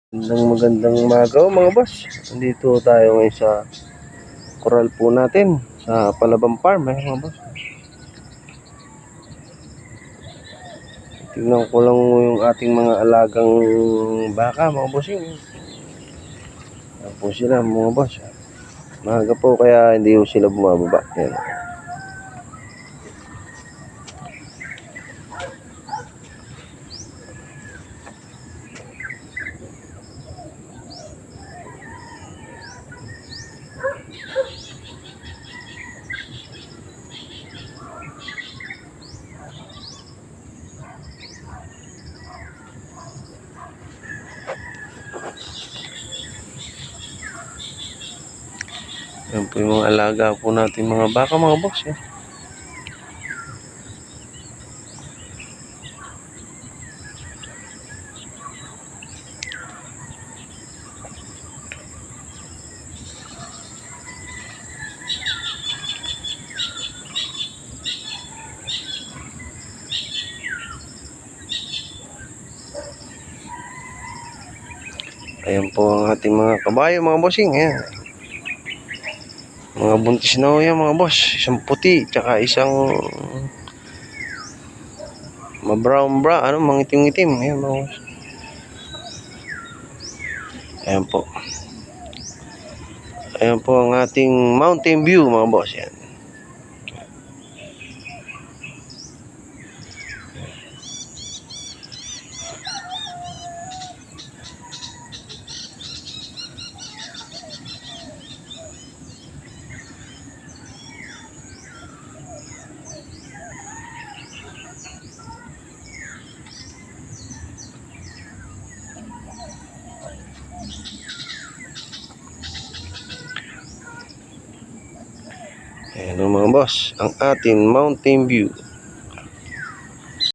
Magandang umaga mga boss. Nandito tayo ngayon sa coral po natin sa Palabang Farm mga boss. Tingnan ko lang yung ating mga alagang baka mga boss. Yan po sila mga boss. Maaga po kaya hindi po sila bumababa. Yan. Yan po yung mga alaga po natin mga baka mga boss. Yan. Ayan po ang ating mga kabayo mga bossing. Ayan. Mga buntis na ho yan mga boss. Isang puti tsaka isang brown mga itim-itim. Ayan mga boss. Ayan po. Ayan po ang ating Mountain View mga boss. Yan. Ayan mga boss, ang ating Mountain View.